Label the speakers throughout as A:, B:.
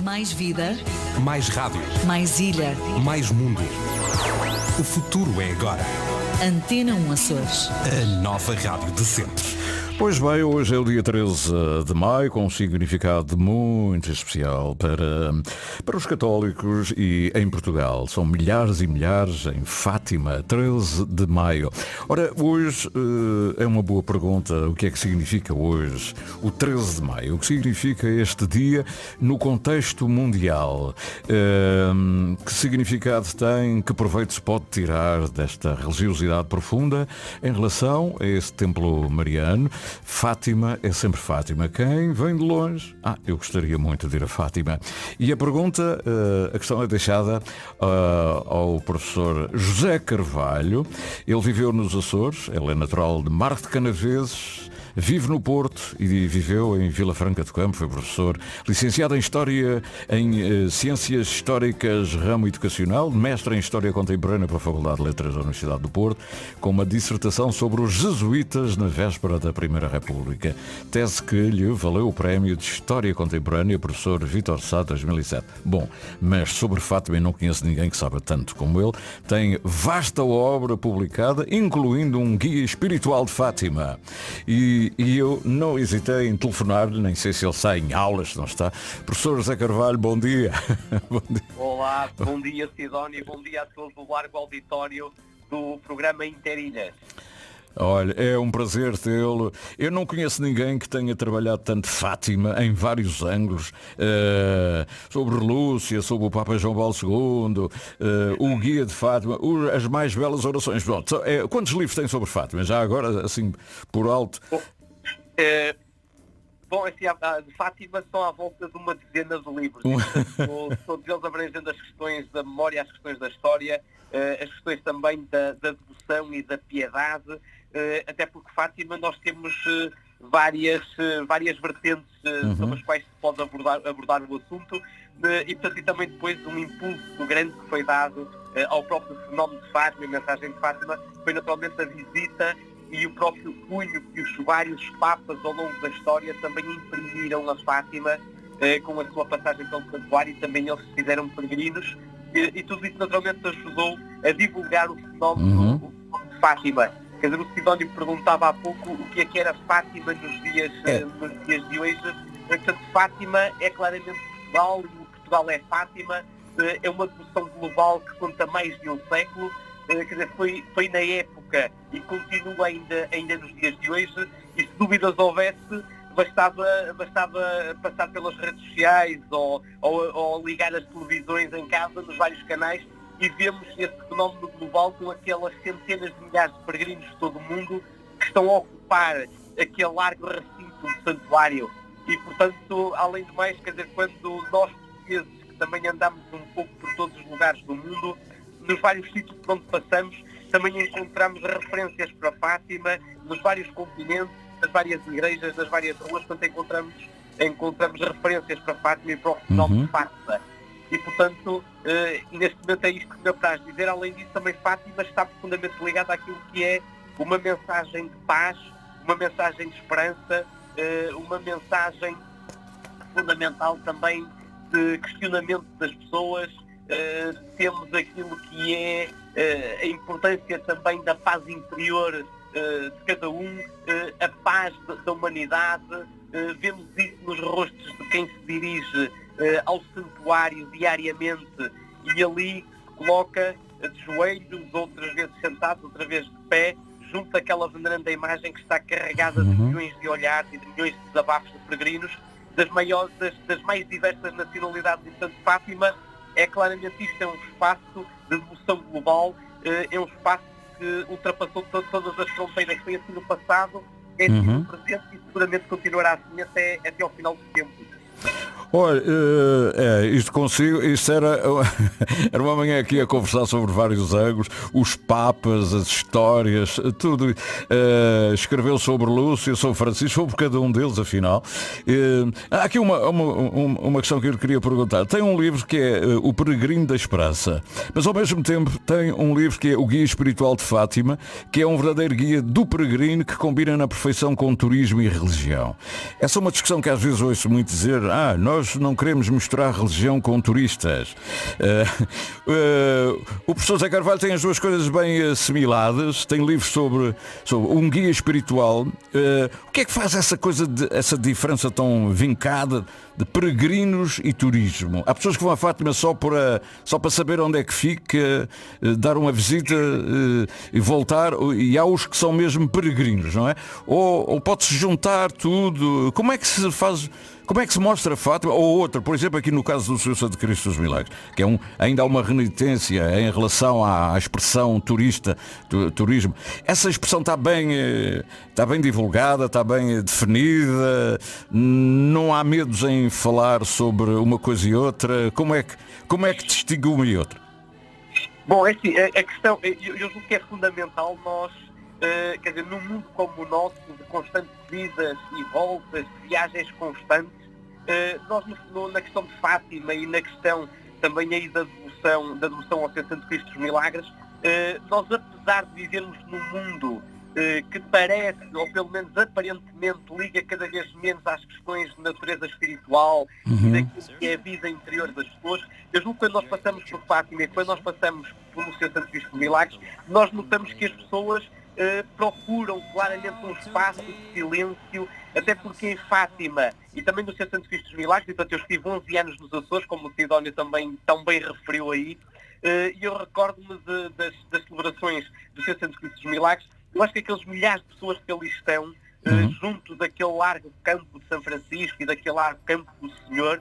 A: Mais vida,
B: Mais rádio,
A: mais ilha.
B: mais mundo. O futuro é agora.
A: Antena 1 Açores.
B: A nova rádio de sempre.
C: Pois bem, hoje é o dia 13 de maio, com um significado muito especial para os católicos e em Portugal. São milhares e milhares em Fátima, 13 de maio. Ora, hoje é uma boa pergunta, o que é que significa hoje o 13 de maio? O que significa este dia no contexto mundial? Que significado tem, que proveito se pode tirar desta religiosidade profunda em relação a esse templo mariano? Fátima é sempre Fátima. Quem vem de longe? Eu gostaria muito de ir a Fátima. E a pergunta, a questão é deixada ao professor José Carvalho. Ele viveu nos Açores, ele é natural de Mar de Canaveses, vive no Porto e viveu em Vila Franca do Campo, foi professor, licenciado em História, em Ciências Históricas, ramo educacional, mestre em História Contemporânea pela Faculdade de Letras da Universidade do Porto, com uma dissertação sobre os jesuítas na véspera da Primeira República. Tese que lhe valeu o prémio de História Contemporânea, professor Vítor Sá, 2007. Bom, mas sobre Fátima eu não conheço ninguém que saiba tanto como ele. Tem vasta obra publicada, incluindo um guia espiritual de Fátima. E eu não hesitei em telefonar-lhe, nem sei se ele sai em aulas, se não está. Professor José Carvalho, bom dia.
D: Bom dia. Olá, bom dia Sidónia, bom dia a todo o largo auditório do programa Interilhas.
C: Olha, é um prazer tê-lo. Eu não conheço ninguém que tenha trabalhado tanto Fátima em vários ângulos, sobre Lúcia, sobre o Papa João Paulo II, o Guia de Fátima, as mais belas orações. Pronto, quantos livros tem sobre Fátima? Já agora, assim, por alto.
D: De Fátima são à volta de uma dezena de livros. Todos eles abrangendo as questões da memória, as questões da história, as questões também da devoção e da piedade, até porque Fátima nós temos várias vertentes sobre as quais se pode abordar o assunto, e portanto e também depois um impulso grande que foi dado ao próprio fenómeno de Fátima, a mensagem de Fátima, foi naturalmente a visita e o próprio cunho que os vários papas ao longo da história também imprimiram a Fátima com a sua passagem pelo santuário, e também eles se fizeram peregrinos, e tudo isso naturalmente ajudou a divulgar o fenómeno de Fátima. Quer dizer, o Sidónio perguntava há pouco o que era Fátima nos dias de hoje. Portanto, Fátima é claramente Portugal, e o Portugal é Fátima, é uma devoção global que conta mais de um século. Quer dizer, foi na época e continua ainda nos dias de hoje, e se dúvidas houvesse, bastava passar pelas redes sociais ou ligar as televisões em casa, nos vários canais, e vemos esse fenómeno global com aquelas centenas de milhares de peregrinos de todo o mundo que estão a ocupar aquele largo recinto do santuário. E, portanto, além de mais, quer dizer, quando nós portugueses, que também andamos um pouco por todos os lugares do mundo, nos vários sítios por onde passamos, também encontramos referências para Fátima, nos vários continentes, nas várias igrejas, nas várias ruas, portanto encontramos referências para Fátima e para o fenómeno de Fátima. E, portanto, neste momento é isto que me apraz dizer. Além disso, também Fátima está profundamente ligada àquilo que é uma mensagem de paz, uma mensagem de esperança, uma mensagem fundamental também de questionamento das pessoas. Temos aquilo que é a importância também da paz interior de cada um, a paz da humanidade. Vemos isso nos rostos de quem se dirige ao santuário diariamente, e ali se coloca de joelhos, outras vezes sentado, outras vezes de pé, junto àquela veneranda imagem que está carregada de milhões de olhares e de milhões de desabafos de peregrinos das mais diversas nacionalidades. E, portanto, Fátima é claramente isto, é um espaço de devoção global, é um espaço que ultrapassou todas as fronteiras, foi assim no passado, é assim no presente e seguramente continuará assim até ao final do tempo.
C: Olha, isto consigo, isto era uma manhã aqui a conversar sobre vários ângulos, os papas, as histórias, tudo. Escreveu sobre Lúcia, sobre Francisco, sobre cada um deles, afinal. Há aqui uma questão que eu queria perguntar. Tem um livro que é O Peregrino da Esperança, mas ao mesmo tempo tem um livro que é O Guia Espiritual de Fátima, que é um verdadeiro guia do peregrino que combina na perfeição com turismo e religião. Essa é uma discussão que às vezes ouço muito dizer, nós nós não queremos misturar religião com turistas. O professor Zé Carvalho tem as duas coisas bem assimiladas, tem livros sobre um guia espiritual. O que é que faz essa diferença tão vincada de peregrinos e turismo? Há pessoas que vão a Fátima só para saber onde é que fica, dar uma visita e voltar, e há os que são mesmo peregrinos, não é? Ou pode-se juntar tudo. Como é que se faz? Como é que se mostra Fátima? Ou outra, por exemplo, aqui no caso do Senhor Santo Cristo dos Milagres, que ainda há uma renitência em relação à expressão turismo. Essa expressão está bem divulgada, está bem definida, não há medos em falar sobre uma coisa e outra. Como é que distingue uma e outra?
D: Bom, é assim, a questão, eu julgo que é fundamental nós, quer dizer, num mundo como o nosso, de constantes idas e voltas, de viagens constantes, nós na questão de Fátima e na questão também aí da devoção ao Senhor Santo Cristo dos Milagres, nós, apesar de vivermos num mundo que parece, ou pelo menos aparentemente, liga cada vez menos às questões de natureza espiritual e daquilo que é a vida interior das pessoas, eu julgo que quando nós passamos por Fátima e quando nós passamos pelo Senhor Santo Cristo dos Milagres, nós notamos que as pessoas procuram claramente um espaço de silêncio, até porque em Fátima e também no Senhor Santo Cristo dos Milagres, e portanto eu estive 11 anos nos Açores, como o Sidónio também tão bem referiu aí, e eu recordo-me das celebrações do Senhor Santo Cristo dos Milagres. Eu acho que aqueles milhares de pessoas que ali estão, junto daquele largo campo de São Francisco e daquele largo campo do Senhor,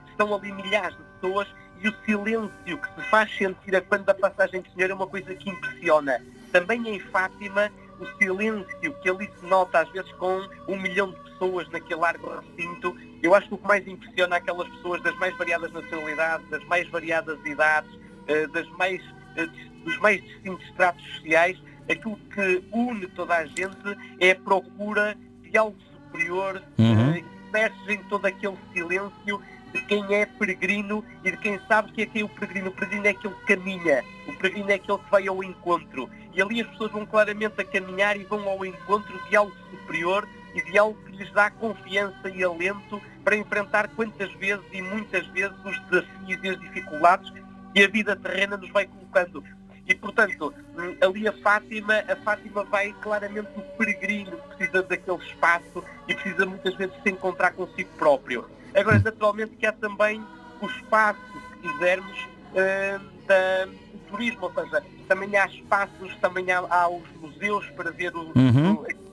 D: estão ali milhares de pessoas, e o silêncio que se faz sentir a quando da passagem do Senhor é uma coisa que impressiona. Também em Fátima, o silêncio que ali se nota, às vezes com 1 milhão de pessoas naquele largo recinto, eu acho que o que mais impressiona aquelas pessoas das mais variadas nacionalidades, das mais variadas idades, dos mais distintos estratos sociais, aquilo que une toda a gente é a procura de algo superior, que emerge em todo aquele silêncio de quem é peregrino e de quem sabe que é quem é o peregrino. O peregrino é aquele que caminha, o peregrino é aquele que vai ao encontro. E ali as pessoas vão claramente a caminhar e vão ao encontro de algo superior e de algo que lhes dá confiança e alento para enfrentar quantas vezes e muitas vezes os desafios e as dificuldades que a vida terrena nos vai colocando. E, portanto, ali a Fátima vai claramente do peregrino que precisa daquele espaço e precisa muitas vezes se encontrar consigo próprio. Agora, naturalmente, que há também o espaço, se quisermos, do turismo, ou seja, também há espaços, também há os museus para ver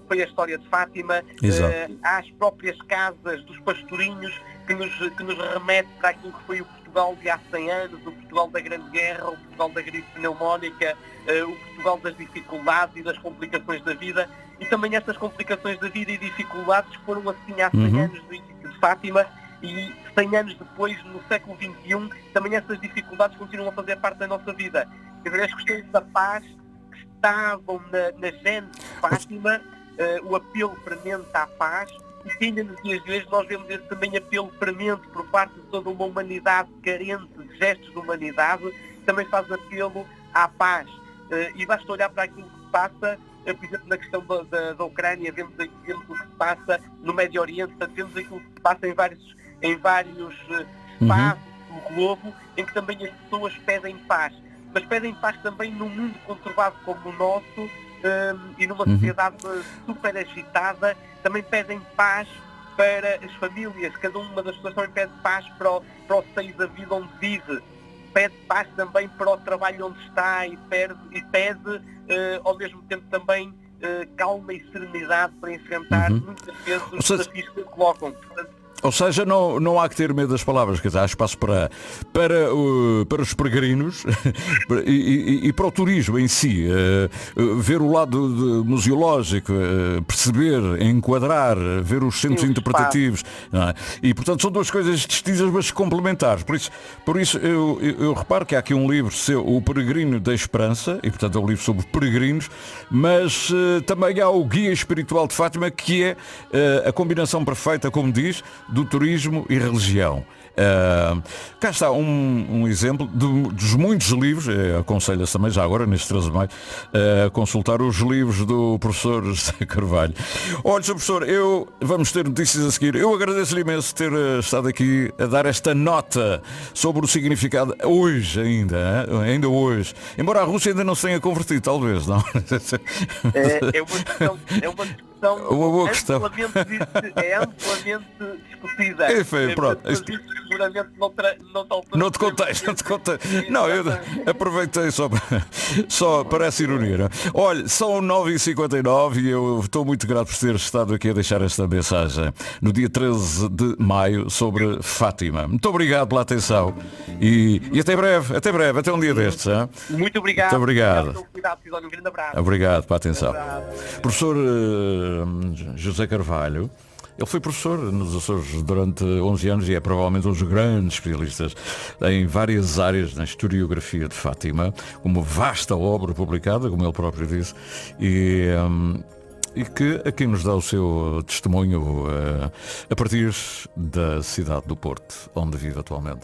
D: foi a história de Fátima, há as próprias casas dos pastorinhos que nos remete para aquilo que foi o Portugal de há 100 anos, o Portugal da Grande Guerra, o Portugal da gripe pneumónica, o Portugal das dificuldades e das complicações da vida, e também essas complicações da vida e dificuldades foram assim há 100 anos do início de Fátima, e 100 anos depois, no século XXI, também essas dificuldades continuam a fazer parte da nossa vida. Quer dizer, as questões da paz que estavam na gênese de Fátima, o apelo premente à paz, e que ainda nos dias de hoje nós vemos esse também apelo premente por parte de toda uma humanidade carente de gestos de humanidade, que também faz apelo à paz. E basta olhar para aquilo que se passa, por exemplo, na questão da Ucrânia, vemos o que se passa no Médio Oriente, portanto, vemos aquilo que se passa em vários espaços do globo, em que também as pessoas pedem paz. Mas pedem paz também num mundo conturbado como o nosso, e numa sociedade super agitada, também pedem paz para as famílias. Cada uma das pessoas também pede paz para o seio da vida onde vive, pede paz também para o trabalho onde está e pede ao mesmo tempo também calma e serenidade para enfrentar muitas vezes os desafios que colocam. Portanto,
C: ou seja, não há que ter medo das palavras, quer dizer, há espaço para os peregrinos e para o turismo em si, ver o lado museológico, perceber, enquadrar, ver os centros interpretativos, não é? E portanto são duas coisas distintas mas complementares. Por isso eu reparo que há aqui um livro seu, O Peregrino da Esperança, e portanto é um livro sobre peregrinos, mas também há o Guia Espiritual de Fátima, que é a combinação perfeita, como diz, do turismo e religião. Cá está um exemplo dos muitos livros, aconselho-se também já agora, neste 13 de maio, a consultar os livros do professor José Carvalho. Olha, Sr. Professor, vamos ter notícias a seguir. Eu agradeço-lhe imenso ter estado aqui a dar esta nota sobre o significado hoje ainda hoje. Embora a Rússia ainda não se tenha convertido, talvez, não?
D: Uma
C: boa questão.
D: É amplamente discutida.
C: Pronto.
D: Seguramente
C: Não te contei. Não, eu aproveitei só para essa ironia. Não? Olha, são 9h59 e eu estou muito grato por ter estado aqui a deixar esta mensagem no dia 13 de maio sobre Fátima. Muito obrigado pela atenção e até breve, até um dia destes. Hein?
D: Muito obrigado.
C: Muito obrigado.
D: Um grande abraço.
C: Obrigado pela atenção. Professor José Carvalho, ele foi professor nos Açores durante 11 anos e é provavelmente um dos grandes especialistas em várias áreas na historiografia de Fátima, uma vasta obra publicada, como ele próprio disse, e que aqui nos dá o seu testemunho a partir da cidade do Porto, onde vive atualmente.